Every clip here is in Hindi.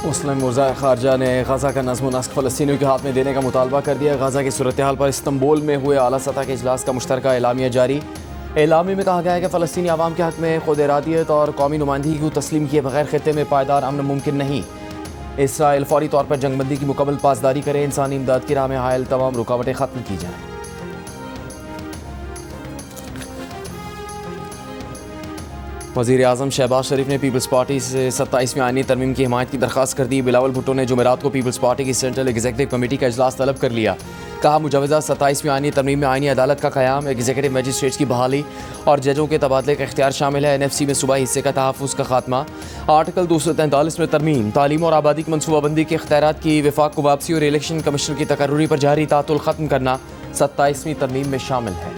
मुस्लिम वज़ार ख़ारजा ने गज़ा का नज़्म व नस्क फ़लस्तीनियों के हाथ में देने का मुतालबा कर दिया। गज़ा की सूरत हाल पर इस्तंबुल में हुए आला सतह के इजलास का मुश्तरका एलामिया जारी। एलामी में कहा गया है कि फ़लस्तीनी आवाम के हक़ में खुद इरादियत और कौमी नुमाइंदगी को तस्लीम किए बगैर ख़ित्ते में पायदार अमन मुमकिन नहीं। इसराइल फ़ौरी तौर पर जंगबंदी की मुकम्मल पासदारी करे, इंसानी इमदाद की राह में हायल तमाम रुकावटें ख़त्म की जाएँ। वज़ीर आज़म शहबाज शरीफ ने पीपल्स पार्टी से 27वीं आईनी तरमीम की हिमायत की दरख्वास्त कर दी। बिलावल भुट्टो ने जुमेरात को पीपल्स पार्टी की सेंट्रल एग्जीक्यूटिव कमेटी का इजलास तलब कर लिया। कहा मुजवज़ा 27वीं आईनी तरमीम में आईनी अदालत का क़याम, एग्जीक्यूटिव मजिस्ट्रेट्स की बहाली और जजों के तबादले का इख्तियार शामिल है। NFC में सूबाई हिस्से का तहफ़्फ़ुज़ का खात्मा, आर्टिकल 243 में तरमीम, तालीम और आबादी की मनसूबाबंदी के इख्तियारात की वफाक को वापसी और इलेक्शन कमीशनर की तकर्रुरी पर जारी तातुल ख़त्म करना 27वीं तरमीम में शामिल है।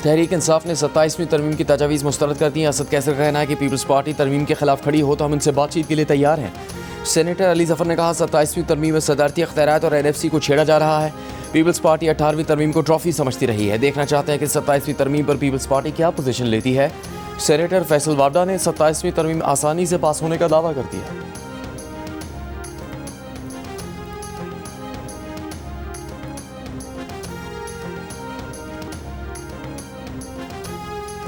तहरीक इंसाफ ने 27वीं तरमीम की तजावीज़ मुस्तरद कर दी। असद कैसर का कहना है कि पीपल्स पार्टी तरमीम के खिलाफ खड़ी हो तो हम इनसे बातचीत के लिए तैयार हैं। सेनेटर अली जफ़र ने कहा 27वीं तरमीम में सदारती अख्तियारात और NFC को छेड़ा जा रहा है। पीपल्स पार्टी 18वीं तरमीम को ट्रॉफी समझती रही है। देखना चाहते हैं कि 27वीं तरमीम पर पीपल्स पार्टी क्या पोजीशन लेती है। सेनेटर फैसल वाबडा ने 27वीं तरमीम आसानी से पास होने का दावा कर दिया।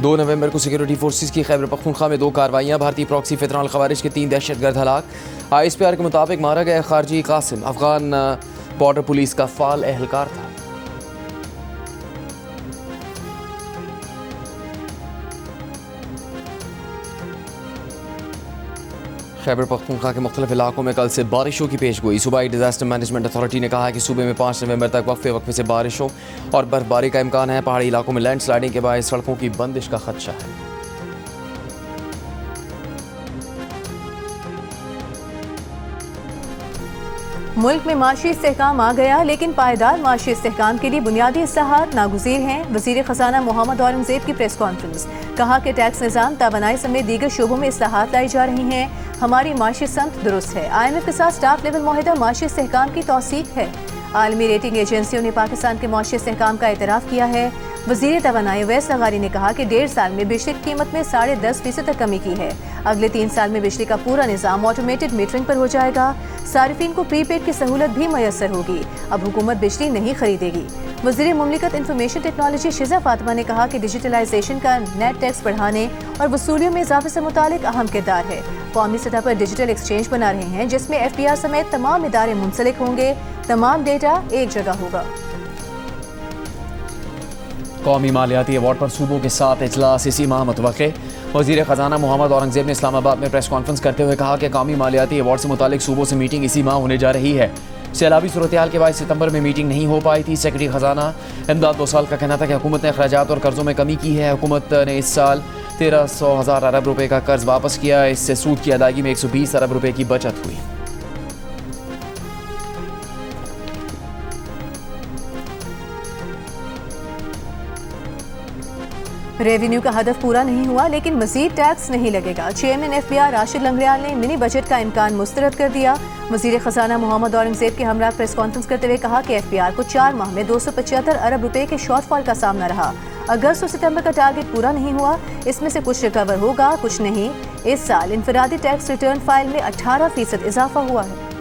2 नवंबर को सिक्योरिटी फोर्सेस की खैबर पख्तूनख्वा में 2 कार्रवाइयाँ, भारतीय प्रॉक्सी फितरन खवारिज के 3 दहशतगर्द हलाक। ISPR के मुताबिक मारा गया खारजी कासिम अफगान बॉर्डर पुलिस का फाल एहलकार था। खैबर पख्तूनख्वा के मुख्तलिफ इलाकों में कल से बारिशों की पेशगोई। सूबाई डिजास्टर मैनेजमेंट अथॉरिटी ने कहा है कि सूबे में 5 नवंबर तक वक्फे से बारिशों और बर्फबारी का इम्कान है। पहाड़ी इलाकों में लैंड स्लाइडिंग के बायस सड़कों की बंदिश का खदशा है। मुल्क में माशी इस्तेहकाम आ गया, लेकिन पायदार माशी इस्तेहकाम के लिए बुनियादी इस्लाहात नागुज़ीर हैं। वज़ीर ख़ज़ाना मोहम्मद औरंगज़ेब की प्रेस कॉन्फ्रेंस। कहा कि टैक्स निज़ाम, तवानाई समेत दीगर शोबों में इस्लाहात लाई जा रही हैं। हमारी माशी समत दुरुस्त है। IMF के साथ स्टाफ लेवल मुआहिदा माशी इस्तेहकाम की तौसीक है। आलमी रेटिंग एजेंसियों ने पाकिस्तान के माशी इस्तेहकाम का एतराफ़ किया है। वज़ीर तवानाई अवैस लगारी ने कहा कि 1.5 साल में बिजली की कीमत में 10.5% तक कमी की है। अगले 3 साल में बिजली का पूरा निज़ाम ऑटोमेटेड मीटरिंग पर हो जाएगा। सारिफिन को प्रीपेड की सहूलत भी मैसर होगी। अब हुकूमत बिजली नहीं खरीदेगी। वज़ीर मुमलिकत इंफॉर्मेशन टेक्नोलॉजी शिजा फातिमा ने कहा कि डिजिटलाइजेशन का नेट टैक्स बढ़ाने और वसूलियों में इजाफे से मुतालिक अहम किरदार है। कौमी सतह पर डिजिटल एक्सचेंज बना रहे हैं, जिसमें FPR समेत तमाम इदारे मुंसलिक होंगे। तमाम डेटा एक जगह होगा। कौमी मालियाती अवार्ड पर सूबों के साथ इजलास इसी माह मुतवक्के। वज़ीर ख़ज़ाना मोहम्मद औरंगज़ेब ने इस्लामाबाद में प्रेस कॉन्फ्रेंस करते हुए कहा कि कौमी मालियाती अवार्ड से मुतालिक सूबों से मीटिंग इसी माह होने जा रही है। सैलाबी सूरत हाल के बाद सितंबर में मीटिंग नहीं हो पाई थी। सेक्रेटरी ख़ज़ाना इमदाद 2 साल का कहना था कि हुकूमत ने अखराजात और कर्ज़ों में कमी की है। हुकूमत ने इस साल 1300,000 अरब रुपये का कर्ज वापस किया। इससे सूद की अदायगी में 120 अरब रुपये की बचत हुई। रेवेन्यू का हदफ पूरा नहीं हुआ, लेकिन मजीद टैक्स नहीं लगेगा। चेयरमैन FPR राशिद लंगड़ियाल ने मिनी बजट का इम्कान मुस्तरद कर दिया। वज़ीर ख़ज़ाना मोहम्मद औरंगज़ेब के हमरा प्रेस कॉन्फ्रेंस करते हुए कहा कि FPR को 4 माह में 275 अरब रुपए के शॉर्टफॉल का सामना रहा। अगस्त और सितंबर का टारगेट पूरा नहीं हुआ। इसमें से कुछ रिकवर होगा, कुछ नहीं। इस साल इनफरादी टैक्स रिटर्न फाइल में 18% इजाफा हुआ है।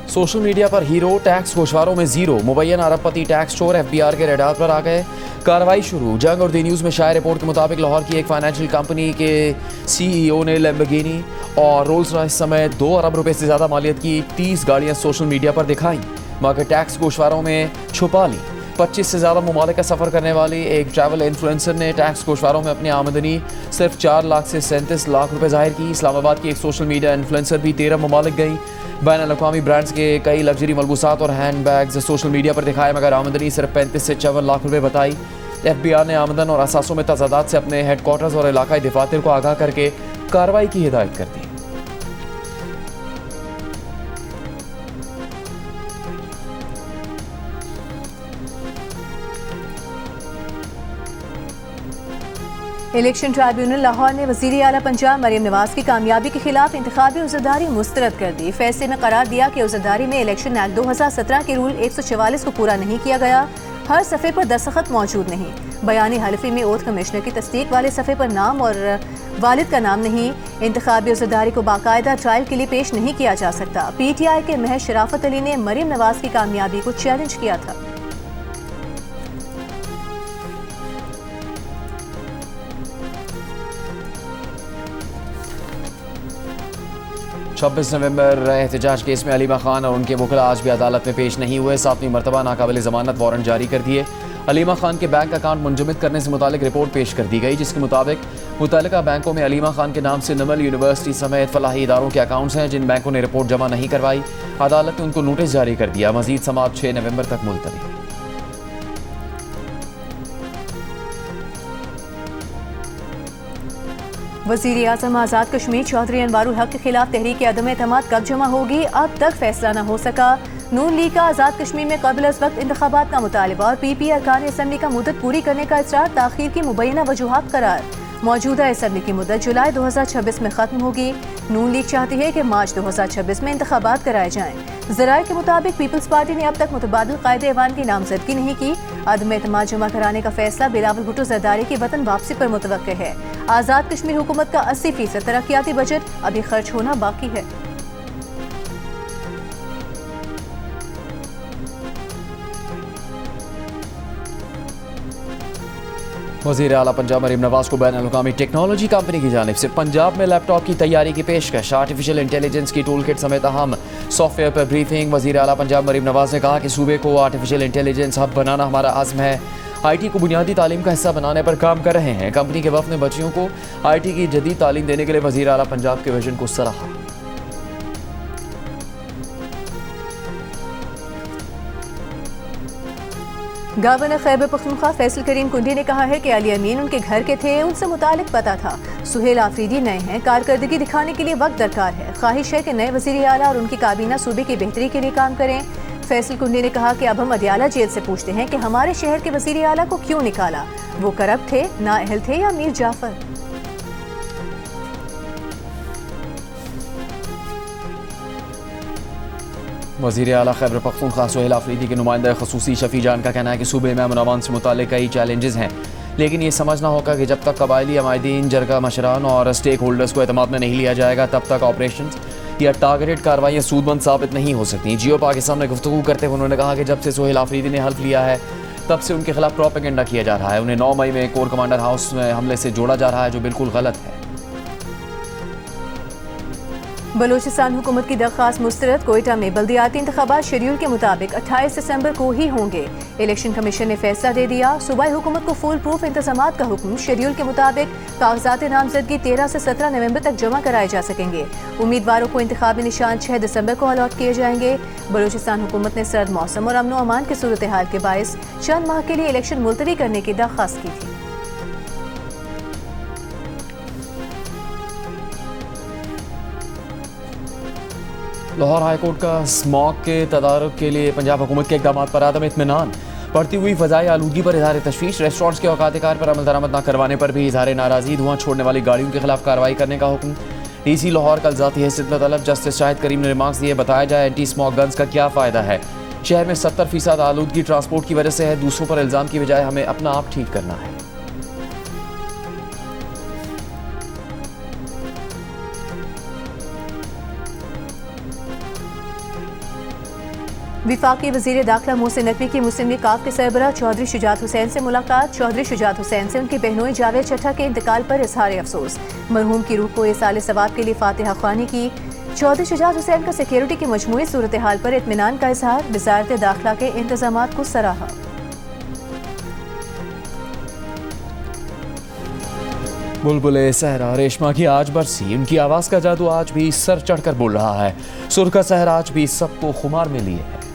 सोशल मीडिया पर हीरो, टैक्स गोशवारों में जीरो। मुबैयन अरबपति टैक्स चोर FBR के रेडार पर आ गए। कार्रवाई शुरू। जंग और दी न्यूज़ में शाया रिपोर्ट के मुताबिक लाहौर की एक फाइनेंशियल कंपनी के CEO ने लैम्बोर्गिनी और रोल्स रॉयस समेत 2 अरब रुपए से ज़्यादा मालियत की 30 गाड़ियाँ सोशल मीडिया पर दिखाई, मगर टैक्स गोशवारों में छुपा ली। 25 से ज़्यादा ममालिक का सफ़र करने वाली एक ट्रैवल इन्फ्लुएंसर ने टैक्स गोशवारों में अपनी आमदनी सिर्फ 4 लाख से 37 लाख रुपए जाहिर की। इस्लामाबाद की एक सोशल मीडिया इन्फ्लुएंसर भी 13 ममालिक गई। बैन-अल-अक़वामी ब्रांड्स के कई लग्जरी मलबूसात और हैंड बैग्स सोशल मीडिया पर दिखाए, मगर आमदनी सिर्फ 35 से 54 लाख रुपए बताई। FBR ने आमदन और असासों में तजादात से अपने हेडक्वार्टर्स और इलाकाई दफातर को आगाह करके कार्रवाई की हिदायत कर दी। इलेक्शन ट्राइब्यूनल लाहौर ने वज़ीर आला पंजाब मरीम नवाज की कामयाबी के खिलाफ इंतखाबी उज़रदारी मुस्तरद कर दी। फैसले में करार दिया कि उज़रदारी में इलेक्शन एक्ट 2017 के रूल 144 को पूरा नहीं किया गया। हर सफ़े पर दस्तखत मौजूद नहीं। बयानी हल्फी में ओथ कमिश्नर की तस्दीक वाले सफ़े पर नाम और वालिद का नाम नहीं। इंतखाबी उज़रदारी को बाकायदा ट्रायल के लिए पेश नहीं किया जा सकता। PTI के महज शराफत अली ने मरीम नवाज की कामयाबी को चैलेंज किया था। 26 नवंबर एहतजाज केस में अलीमा खान और उनके वकला आज भी अदालत में पेश नहीं हुए। 7वीं मरतबा नाकाबिल ज़मानत वारंट जारी कर दिए। अलीमा खान के बैंक अकाउंट मुंजमद करने से मुतालिक रिपोर्ट पेश कर दी गई, जिसके मुताबिक मुतल्लिका बैंकों में अलीमा खान के नाम से नमल यूनिवर्सिटी समेत फलाही इदारों के अकाउंट्स हैं, जिन बैंकों ने रिपोर्ट जमा नहीं करवाई। अदालत ने उनको नोटिस जारी कर दिया। मजीद समाअत 6 नवंबर तक मुलतवी। वज़ीर आज़म आज़ाद कश्मीर चौधरी अनवारुल हक के खिलाफ तहरीक अदम एतमाद कब जमा होगी, अब तक फैसला न हो सका। नून लीग का आज़ाद कश्मीर में क़ब्ल अज़ वक्त इंतखाबात का मुतालिबा और PPA अरकान असम्बली का मुद्दत पूरी करने का इसरार ताख़ीर की मुबैना वजूहात करार। मौजूदा असम्बली की मुद्दत जुलाई 2026 में ख़त्म होगी। नून लीग चाहती है कि मार्च 2026 में इंतखाबात कराए जाएँ। ज़राए के मुताबिक पीपल्स पार्टी ने अब तक मुतबादिल कायदे ऐवान की नामजदगी नहीं की। अदम एतमाद जमा कराने का फैसला बिलावल भुट्टो ज़रदारी की वतन वापसी पर मुतवक्किल है। आज़ाद कश्मीर हुकूमत का 80% तरक्याती बजट अभी खर्च होना बाकी है। वज़ीर आला पंजाब मरीम नवाज को बैनुल-अक़वामी टेक्नोलॉजी कंपनी की जानिब से पंजाब में लैपटॉप की तैयारी की पेशकश। आर्टिफिशियल इंटेलिजेंस की टूल किट समेत अहम सॉफ्टवेयर पर ब्रीफिंग। वज़ीर आला पंजाब मरीम नवाज ने कहा कि सूबे को आर्टिफिशियल इंटेलिजेंस हब बनाना हमारा आज़म है। IT को बुनियादी तालीम का हिस्सा बनाने पर काम कर रहे हैं। कंपनी के वफ़द ने बच्चियों को IT की जदीद तालीम देने के लिए वज़ीर आला पंजाब के विजन को सराहा। गवर्नर खैबर पख्तूनख्वा फैसल करीम कुंडी ने कहा है कि अली अमीन उनके घर के थे, उनसे मुतालिक पता था। सुहेल आफरीदी नए हैं, कारकर्दगी दिखाने के लिए वक्त दरकार है। ख्वाहिश है कि नए वज़ीर आला और उनकी काबीना सूबे की बेहतरी के लिए काम करें। फैसल कुंडी ने कहा कि अब हम अदियाला जेल से पूछते हैं कि हमारे शहर के वज़ीर आला को क्यों निकाला। वो करप्ट थे, नाअहल थे या मीर जाफर। वज़ीर आला खैबर पख्तूनख्वा सुहेल आफरीदी के नुमाइंदा ख़ुसूसी शफ़ी जान का कहना है कि सूबे में अमन अमान से मुताल्लिक़ कई चैलेंजेस हैं, लेकिन ये समझना होगा कि जब तक कबायली अमायदीन, जरगा मशरान और स्टेक होल्डर्स को एतमाद में नहीं लिया जाएगा, तब तक ऑपरेशन या टारगेटेड कार्रवाइयाँ सूदमंद साबित नहीं हो सकती। जियो पाकिस्तान में गुफ्तगू करते हुए उन्होंने कहा कि जब से सुहेल आफरीदी ने हल्फ लिया है, तब से उनके खिलाफ प्रोपेगेंडा किया जा रहा है। उन्हें 9 मई में कोर कमांडर हाउस में हमले से जोड़ा जा रहा है, जो बिल्कुल गलत है। बलूचिस्तान हुकूमत की दरख्वास्त मुस्तरद। कोयटा में बल्दियाती इंतखाबात शेड्यूल के मुताबिक 28 दिसंबर को ही होंगे। इलेक्शन कमीशन ने फैसला दे दिया। सूबाई हुकूमत को फुल प्रूफ इंतजामात का हुक्म। शेड्यूल के मुताबिक कागजात नामजदगी 13 से 17 नवंबर तक जमा कराए जा सकेंगे। उम्मीदवारों को इंतखाबी निशान 6 दिसंबर को अलॉट किए जाएंगे। बलूचिस्तान हुकूमत ने सर्द मौसम और अमन व अमान की सूरत हाल के बायस चंद माह के लिए इलेक्शन मुलतवी करने की दरख्वास्त की थी। लाहौर हाईकोर्ट का स्मॉग के तदारुक के लिए पंजाब हुकूमत के इक़दाम पर आदम इत्मीनान। बढ़ती हुई फ़ज़ाई आलूदगी पर इज़हार तशवीश। रेस्टोरेंट्स के औकात कार पर अमल दरामद न करवाने पर भी इज़हार नाराज़गी। धुआं छोड़ने वाली गाड़ियों के खिलाफ कार्रवाई करने का हुक्म। DC लाहौर कल ज़ाती हैसियत में तलब। जस्टिस शाहिद करीम ने रिमार्क्स दिए। बताया जाए एंटी स्मॉग गन्स का क्या फ़ायदा है। शहर में 70% आलूदगी ट्रांसपोर्ट की वजह से है। दूसरों पर इल्ज़ाम की बजाय हमें अपना आप ठीक करना है। विफाकी वज़ीर दाखिला मोहसिन नकवी की मुस्लिम लीग काफ के सरबराह चौधरी शुजात हुसैन से मुलाकात। चौधरी शुजात हुसैन से उनकी बहनोई जावेद चट्टा के इंतकाल पर इजहार अफसोस। मरहूम की रूह को इसाले सवाब के लिए फातिहा ख्वानी की। चौधरी शुजात हुसैन का सिक्योरिटी की मजमूई सूरत हाल पर इत्मीनान का इजहार। वज़ारत दाखिला के इंतजामात को सराहा। बुलबुले सहरा रेशमा की आज बरसी। उनकी आवाज़ का जादू आज भी सर चढ़कर बोल रहा है। सुर का सहरा आज भी सबको खुमार में लिए है।